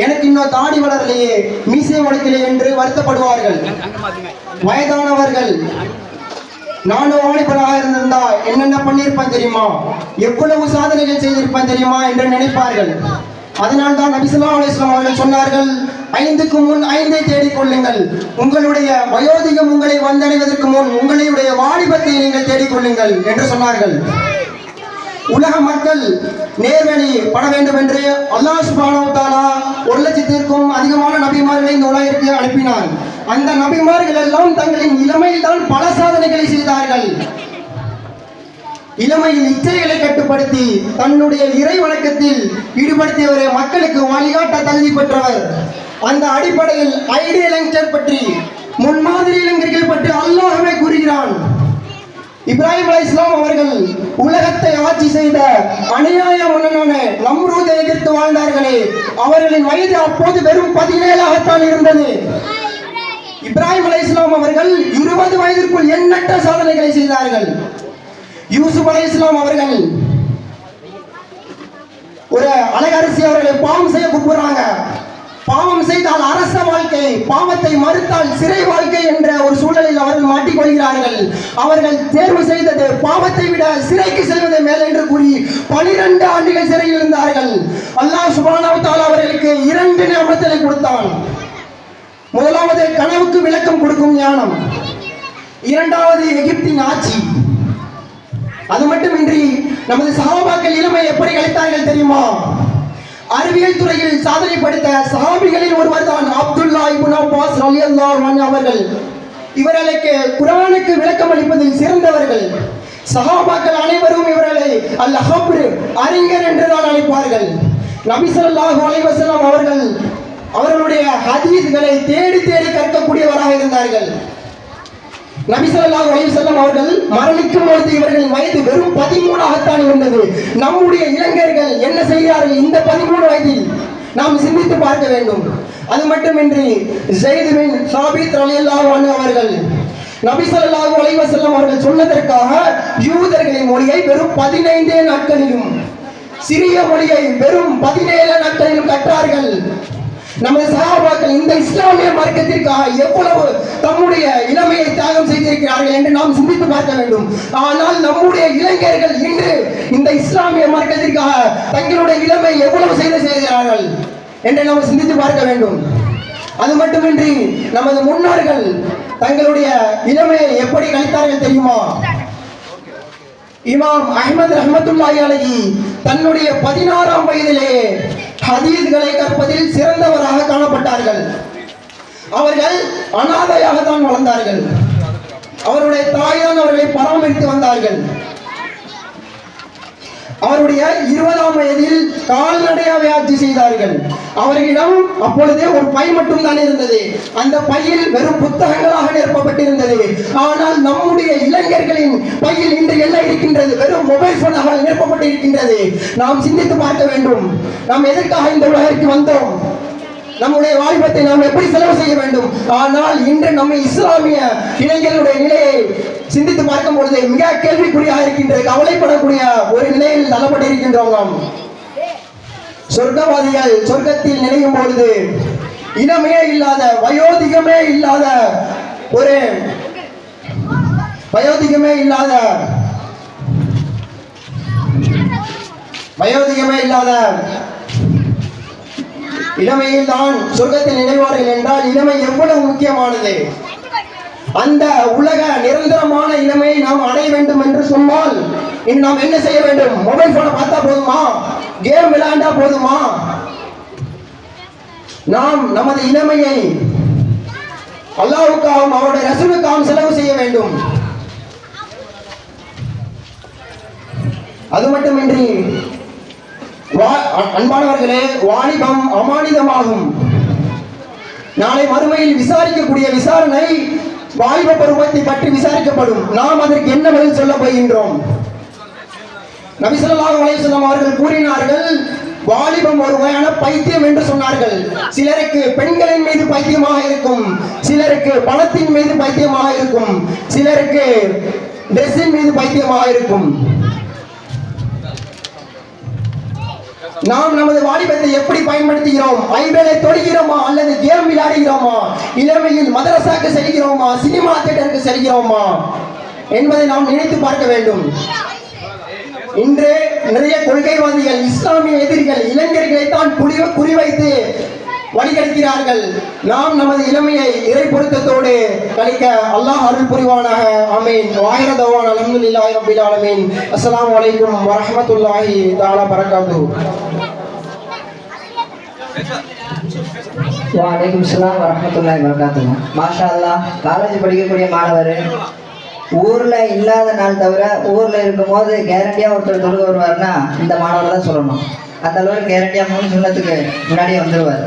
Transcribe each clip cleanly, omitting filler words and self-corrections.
எனக்கு இன்னும் தாடி வளரலையே, மீசை வளர்க்கலையே என்று வருத்தப்படுவார்கள். வயதானவர்கள் நானும் வாலிபனாக இருந்திருந்தா என்னென்ன பண்ணியிருப்பேன் தெரியுமா, எவ்வளவு சாதனைகள் செய்திருப்பேன் தெரியுமா என்று நினைப்பார்கள். அதனால் தான் நபி ஸல்லல்லாஹு அலைஹி வஸல்லம் அவர்கள் சொன்னார்கள், 5க்கு முன் 5ஐ தேடிக் கொள்ளுங்கள். உங்களுடைய வயோதிகம் உங்களை வந்தடைவதற்கு முன் உங்களுடைய வாலிபத்தை நீங்கள் தேடிக்கொள்ளுங்கள் என்று சொன்னார்கள். உலக மக்கள் நேர்வழி பட வேண்டும் என்று அல்லாஹ் சுப்ஹானஹு வ தஆலா 1,00,000க்கும் அதிகமான நபிமார்களை இந்த உலகிற்கு அனுப்பினார். அந்த நபிமார்கள் எல்லாம் தங்களின் இளமையில் தான் பல சாதனைகளை செய்தார்கள். இளமையில் இச்சைகளை கட்டுப்படுத்தி தன்னுடைய இறை வணக்கத்தில் ஈடுபடுத்தியவரை மக்களுக்கு வழிகாட்ட தகுதி பெற்றவர். அந்த அடிப்படையில் ஐடியல் யங்ஸ்டர் பற்றி, முன்மாதிரி இளைஞர்கள் பற்றி அல்லாஹ்வே கூறுகிறான். இப்ராஹிம் அலைஹிஸ்ஸலாம் அவர்கள் உலகத்தை ஆட்சி செய்த அநியாய மன்னனான நம்ரூதை எதிர்த்து வாழ்ந்தார்களே, அவர்களின் வயது அப்போது வெறும் 17ஆகத்தான் இருந்தது. இப்ராஹிம் அலைஹிஸ்ஸலாம் அவர்கள் 20 வயதிற்குள் எண்ணற்ற சாதனைகளை செய்தார்கள். யூசுப் அலைஹிஸ்ஸலாம் அவர்கள் ஒரு அழகரசி அவர்களை பாவம் செய்ய கூப்பிடுறாங்க. பாவம் செய்தால் அரச வாழ்க்கை, பாவத்தை மறுத்தால் சிறை வாழ்க்கை என்ற ஒரு சூழலில் அவர்கள் மாட்டிக்கொள்கிறார்கள். அவர்கள் தேர்வு செய்தது பாவத்தை விட சிறைக்கு செல்வதை மேல் என்று கூறி 12 ஆண்டுகள் சிறையில் இருந்தார்கள். அல்லாஹ் சுப்ஹானஹு வ தஆலா அவர்களுக்கு 2 நியமத்தை கொடுத்தான். முதலாவது கனவுக்கு விளக்கம் கொடுக்கும் ஞானம், இரண்டாவது எகிப்தின் ஆட்சி. அது மட்டுமின்றி நமது சஹாபாக்கள் இளமை எப்படி கழித்தார்கள் தெரியுமா? அறிவியல் துறையில் சாதனை படைத்த சஹாபிகளில் ஒருவர் தான் அப்துல்லா இப்னு அப்பாஸ் ரலியல்லாஹு அன்ஹு அவர்கள். இவர்களுக்கு குர்ஆனுக்கு விளக்கம் அளிப்பதில் சிறந்தவர்கள். சஹாபாக்கள் அனைவரும் இவர்களை அல் ஹப்ர், அறிஞர் என்று தான் அழைப்பார்கள். நபி ஸல்லல்லாஹு அலைஹி வஸல்லம் அவர்கள் அவர்களுடைய ஹதீஸ்களை தேடி தேடி கற்கக்கூடியவராக இருந்தார்கள். நபி ஸல்லல்லாஹு அலைஹி வஸல்லம் அவர்கள் மரணிக்கும் பொழுது இவர்களின் வயது வெறும் 13ஆகத்தான் இருந்தது. நம்முடைய இளைஞர்கள் என்ன செய்கிறார்கள் இந்த 13 வயதில்? நாம் சிந்தித்து பார்க்க வேண்டும். அது மட்டுமின்றி ஸைத் பின் சாபித் ரலியல்லாஹு அன்ஹு அவர்கள் நபி ஸல்லல்லாஹு அலைஹி வஸல்லம் அவர்கள் சொன்னதற்காக யூதர்களின் மொழியை வெறும் 15 நாட்களிலும், சிறிய மொழியை வெறும் 17 நாட்களிலும் கற்றார்கள். நமது சஹாபாக்கள் இந்த இஸ்லாமிய மார்க்கத்திற்காக எவ்வளவு தம்முடைய இளமையை தியாகம் செய்திருக்கிறார்கள் என்று நாம் சிந்தித்து பார்க்க வேண்டும். ஆனால் நம்முடைய இளைஞர்கள் இன்று இந்த இஸ்லாமிய மார்க்கத்திற்காக தங்களுடைய இளமை எவ்வளவு செய்கிறார்கள் என்று நாம் சிந்தித்து பார்க்க வேண்டும். அது மட்டுமின்றி நமது முன்னோர்கள் தங்களுடைய இளமையை எப்படி கழித்தார்கள் தெரியுமா? இமாம் அஹ்மத் ரஹ்மத்துல்லாஹி அலைஹி தன்னுடைய 16ஆம் வயதிலே ஹதீஸ்களை கற்பதில் சிறந்தவராக காணப்பட்டார்கள். அவர்கள் அனாதையாக தான் வளர்ந்தார்கள். அவருடைய தாய் தான் அவர்களை பராமரித்து வந்தார்கள். அவருடைய 20ஆம் வயதில் கால்நடையாக ஆட்சி செய்தார்கள். அவர்களிடம் அப்பொழுதே ஒரு பை மட்டும் தான் இருந்தது. அந்த பையில் வெறும் புத்தகங்களாக நிரப்பப்பட்டிருந்தது. ஆனால் நம்முடைய இளைஞர்களின் பையில் இன்று என்ன இருக்கின்றது? வெறும் மொபைல் போனாக நிரப்பப்பட்டு இருக்கின்றது. நாம் சிந்தித்து பார்க்க வேண்டும். நாம் எதற்காக இந்த உலகிற்கு வந்தோம்? நம்முடைய வாலிபத்தை நாம் எப்படி செலவு செய்ய வேண்டும்? ஆனால் இன்று நம்ம இஸ்லாமிய இளைஞர்களுடைய நிலையை சிந்தித்து பார்க்கும் பொழுது மிக கேள்விக்குறியாக இருக்கின்றது. கவலைப்படக்கூடிய ஒரு நிலையில் தள்ளப்பட்டிருக்கின்றோம். நாம் சொர்க்கவாதிகள் சொர்க்கத்தில் நினைக்கும் பொழுது இளமையே இல்லாத, வயோதிகமே இல்லாத இளமையில் தான் சொர்க்கத்தில் நினைவார்கள் என்றால் இளமை எவ்வளவு முக்கியமானது. அந்த உலக நிரந்தரமான இளமையை நாம் அடைய வேண்டும் என்று சொன்னால் நாம் என்ன செய்ய வேண்டும்? மொபைல் போனை பார்த்தா போதுமா? கேம் விளையாண்டா போதுமா? நாம் நமது இளமையை அல்லாஹ்வுக்காகவும் அவருடைய ரசூலுக்காகவும் செலவு செய்ய வேண்டும். அது மட்டுமின்றி அன்பானவர்களே, வாலிபம் அமானிதமாகும். நாளை மறுமையில் விசாரிக்கக்கூடிய விசாரணை வாலிப பருவத்தை பற்றி விசாரிக்கப்படும். நாம் அதற்கு என்ன பதில் சொல்ல போகின்றோம்? நபி ஸல்லல்லாஹு அலைஹி வஸல்லம் அவர்கள் கூறினார்கள், வாலிபம் ஒரு வகையான பைத்தியம் என்று சொன்னார்கள். சிலருக்கு பெண்களின் மீது பைத்தியமாக இருக்கும், சிலருக்கு பணத்தின் மீது பைத்தியமாக இருக்கும், சிலருக்கு ட்ரெஸ்ஸின் மீது பைத்தியமாக இருக்கும். நாம் நமது வாலிபத்தை எப்படி பயன்படுத்துகிறோம்? ஐவேளை தொடுகிறோமா அல்லது கேம் விளையாடுகிறோமா? இளமையில் மதரசாக்கு செல்கிறோமா, சினிமா தியேட்டருக்கு செல்கிறோமா என்பதை நாம் நினைத்து பார்க்க வேண்டும். இன்று நிறைய கொள்கைவாதிகள், இஸ்லாமிய எதிரிகள் இளைஞர்களை தான் குறிவைத்து வழிகெடுக்கிறார்கள். நாம் நமது இளமையை இறை பொருத்தத்தோடு கழிக்க அல்லாஹ் அருள் புரிவானாக. ஆமீன். வாஹிர தவானா அல்ஹம்துலில்லாஹி ரப்பில் ஆலமீன். அஸ்ஸலாமு அலைக்கும் வரஹ்மத்துல்லாஹி தஆலா பரகாத்துஹு. வலைக்கும் ஸலாம் வரஹ்மத்துல்லாஹி வபரகாத்துஹு. மாஷா அல்லாஹ். காலேஜ் படிக்கக்கூடிய மாணவர் ஊர்ல இல்லாத நாள் தவிர ஊர்ல இருக்கும்போது கேரண்டியா ஒருத்தர் தொழுக வருவார்னா இந்த மாணவர் தான் சொல்லணும். அந்த அளவுக்கு கேரண்டியா 3 சுன்னத்துக்கு முன்னாடியே வந்துடுவார்.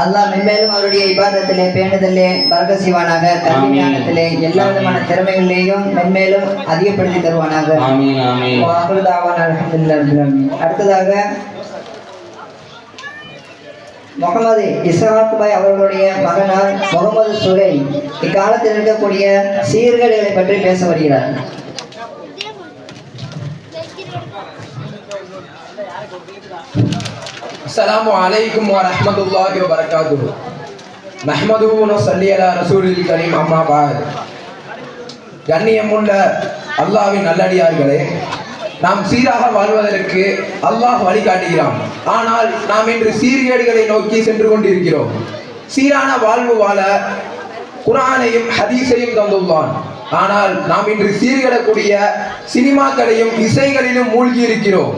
அல்லாஹ் மென்மேலும் அவருடைய இபாதத்திலே பேணுதலே பரக்க செய்வானாக. கல்வி ஞானத்திலே எல்லா விதமான திறமைகளிலேயும் மென்மேலும் அதிகப்படுத்தி தருவானாக. அடுத்ததாக முகமது இஸ்ஹாக் பாய் அவர்களுடைய மகனார் முகமது சுஹைல் இக்காலத்தில் இருக்கக்கூடிய சீர்கேடுகளை பற்றி பேச வருகிறார். அஸ்ஸலாமு அலைக்கும் வரஹ்மத்துல்லாஹி வபரகாத்துஹு. நஹ்மதுஹு வ நுஸல்லி அலா ரசூலில் கரீம். அம்மா பஅத். கண்ணியமுள்ள அல்லாஹ்வின் நல்லடியார்களே, நாம் சீராக வாழ்வதற்கு அல்லாஹ் வழிகாட்டுகிறான். ஆனால் நாம் இன்று சீர்கேடுகளை நோக்கி சென்று கொண்டிருக்கிறோம். சீரான வாழ்வு வாழ குர்ஆனையும் ஹதீஸையும் தந்துள்ளான். ஆனால் நாம் இன்று சீர்கேடக்கூடிய சினிமாக்களையும் இசைகளிலும் மூழ்கி இருக்கிறோம்.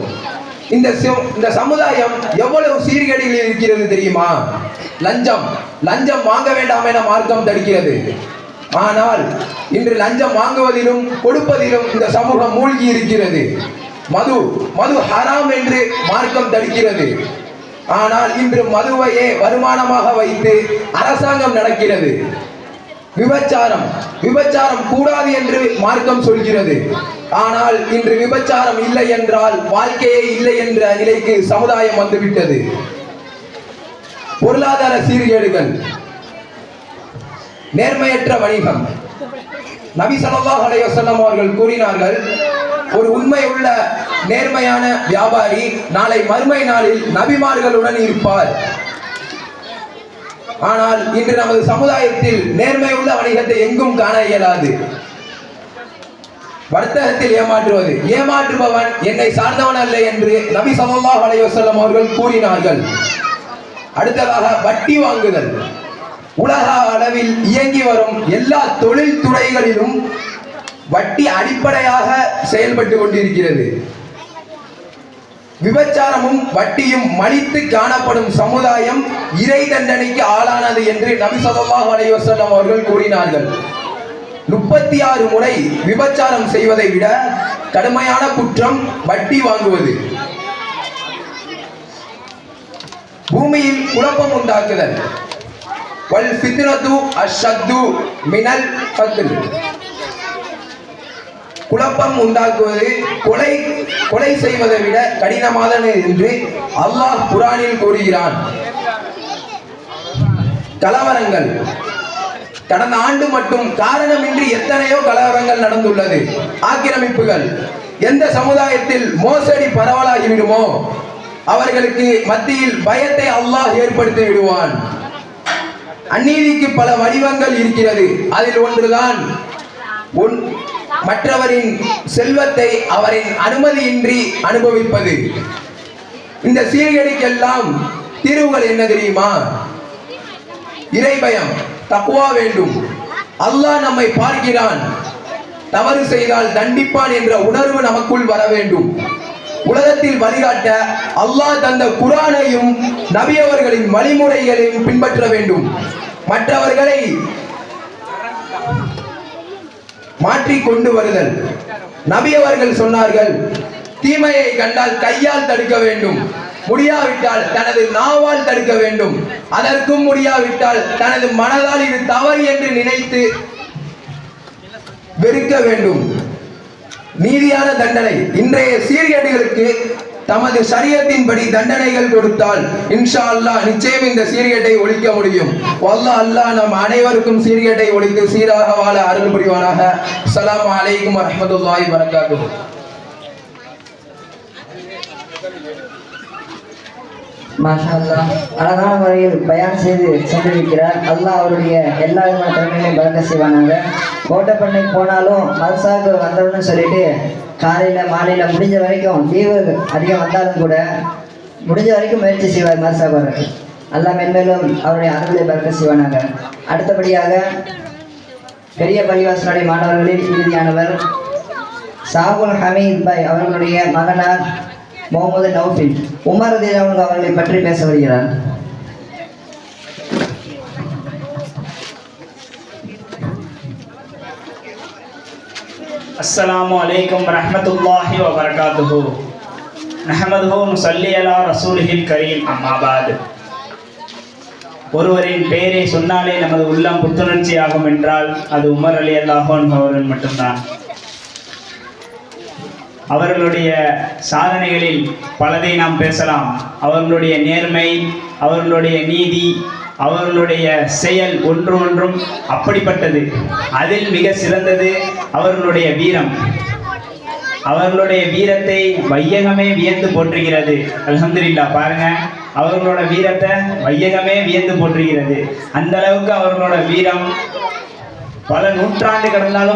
இந்த சமுதாயம் எவ்வளவு சீர்கேடுகளில் இருக்கிறது தெரியுமா? லஞ்சம் வாங்க வேண்டாம் என மார்க்கம் தடுக்கிறது. ஆனால் இன்று லஞ்சம் வாங்குவதிலும் கொடுப்பதிலும் இந்த சமூகம் மூழ்கி இருக்கிறது. மது ஹராம் என்று மார்க்கம் தடுக்கிறது. ஆனால் இன்று மதுவையே வருமானமாக வைத்து அரசாங்கம் நடக்கிறது. விபச்சாரம் கூடாது என்று மார்க்கம் சொல்கிறது. ஆனால் இன்று விபச்சாரம் இல்லை என்றால் வாழ்க்கையே இல்லை என்ற நிலைக்கு சமுதாயம் வந்துவிட்டது. பொருளாதார சீர்கேடுகள், நேர்மையற்ற வணிகம். நபி ஸல்லல்லாஹு அலைஹி வஸல்லம் அவர்கள் கூறினார்கள், ஒரு உண்மை உள்ள நேர்மையான வியாபாரி நாளை மறுமை நாளில் நபிமார்களுடன் இருப்பார். ஆனால் இன்று நமது சமுதாயத்தில் நேர்மை உள்ள வணிகத்தை எங்கும் காண இயலாது. வர்த்தகத்தில் ஏமாற்றுபவன் என்னை சார்ந்தவன் அல்ல என்று நபி ஸல்லல்லாஹு அலைஹி வஸல்லம் அவர்கள் கூறினார்கள். அடுத்ததாக வட்டி வாங்குதல். உலக அளவில் இயங்கி வரும் எல்லா தொழில் துறைகளிலும் வட்டி அடிப்படையாக செயல்பட்டு கொண்டிருக்கிறது. விபச்சாரமும் வட்டியும் மலித்து காணப்படும் சமுதாயம் இறை தண்டனைக்கு ஆளானது என்று நபி ஸல்லல்லாஹு அலைஹி வஸல்லம் அவர்கள் கூறினார்கள். 36 முறை விபச்சாரம் செய்வதை விட கடுமையான குற்றம் வட்டி வாங்குவது. பூமியில் குழப்பம் உண்டாக்குதல். வல் ஃபித்னது அஷ்ஷத்து மினல் கத்ல். குழப்பம் உண்டாக்குவது கொலை செய்வதை விட கடினமானது என்று அல்லாஹ் குர்ஆனில் கூறுகிறான். கலவரங்கள். கடந்த ஆண்டு மட்டும் காரணமின்றி எத்தனையோ கலவரங்கள் நடந்துள்ளது. ஆக்கிரமிப்புகள். எந்த சமுதாயத்தில் மோசடி பரவலாகிவிடுமோ அவர்களுக்கு மத்தியில் பயத்தை அல்லாஹ் ஏற்படுத்தி விடுவான். அநீதிக்கு பல வடிவங்கள் இருக்கிறது. அதில் ஒன்றுதான் மற்றவரின் செல்வத்தை அவரின் அனுமதியின்றி அனுபவிப்பது. இந்த சீர்கேடுக்கெல்லாம் தீர்வுகள் என்ன தெரியுமா? இறைபயம், தக்வா வேண்டும். அல்லாஹ் நம்மை பார்க்கிறான், தவறு செய்தால் தண்டிப்பான் என்ற உணர்வு நமக்குள் வர வேண்டும். உலகத்தில் வழிகாட்ட அல்லாஹ் தந்த குர்ஆனையும் நபி அவர்களின் வழிமுறைகளையும் பின்பற்ற வேண்டும். மற்றவர்களை மாற்றி கொண்டு வருதல். நபி அவர்கள் சொன்னார்கள், தீமையை கண்டால் கையால் தடுக்க வேண்டும், முடியாவிட்டால் தனது நாவால் தடுக்க வேண்டும், அதற்கும் முடியாவிட்டால் தனது மனதால் இது தவறு என்று நினைத்து வெறுக்க வேண்டும். நீதியான தண்டனை. இன்றைய சீர்கேடுகளுக்கு தமது ஷரியத்தின்படி தண்டனைகள் கொடுத்தால் இன்ஷா அல்லாஹ் நிச்சயம் இந்த சீர்கேட்டை ஒழிக்க முடியும். வல்லாஹ் அல்லாஹ் நம் அனைவருக்கும் சீர்கேட்டை ஒழித்து சீராக வாழ அருள் புரிவானாக. அஸ்ஸலாமு அலைக்கும் வரஹ்மத்துல்லாஹி வபரகாத்துஹு. மாஷா அல்லாஹ் அழகான முறையில் பயான் செய்து சென்றிருக்கிறார். அல்லாஹ் அவருடைய எல்லா விதமான திறமைகளையும் பறக்க செய்வானாங்க. கோட்டைப்பண்ணைக்கு போனாலும் மல்சாவுக்கு வந்தோம்னு சொல்லிட்டு காலையில் மாலையில் முடிஞ்ச வரைக்கும் லீவு அதிகம் வந்தாலும் கூட முடிஞ்ச வரைக்கும் முயற்சி செய்வார் மல்சாவுக்கு வர்றதுக்கு. அல்லாஹ் மென்மேலும் அவருடைய அருளை பறக்க செய்வானாங்க. அடுத்தபடியாக பெரிய பள்ளிவாசனுடைய மாணவர்களில் இறுதியானவர் சாகுல் ஹமீத் பாய் அவர்களுடைய மகனார் முகமது நௌஃபில் உமர் ரலியல்லாஹு அன்ஹு அவர்களை பற்றி பேச வருகிறார். அஸ்ஸலாமு அலைக்கும் வரஹ்மத்துல்லாஹி வபரகாத்துஹு. நஹ்மதுஹு நுஸல்லி அலா ரசூலிஹில் கரீம். அம்மா பாத். ஒருவரின் பெயரை சொன்னாலே நமது உள்ளம் புத்துணர்ச்சி ஆகும் என்றால் அது உமர் ரலியல்லாஹு அன்ஹு அவர்கள் மட்டும்தான். அவர்களுடைய சாதனைகளில் பலதை நாம் பேசலாம். அவர்களுடைய நேர்மை, அவர்களுடைய நீதி, அவர்களுடைய செயல் ஒன்று ஒன்றும் அப்படிப்பட்டது. அதில் மிக சிறந்தது அவர்களுடைய வீரம். அவர்களுடைய வீரத்தை வையகமே வியந்து போற்றுகிறது. அல்ஹம்துலில்லாஹ். பாருங்க, அவர்களோட வீரத்தை வையகமே வியந்து போற்றுகிறது. அந்த அளவுக்கு அவர்களோட வீரம் பல நூற்றாண்டு கடந்தாலும்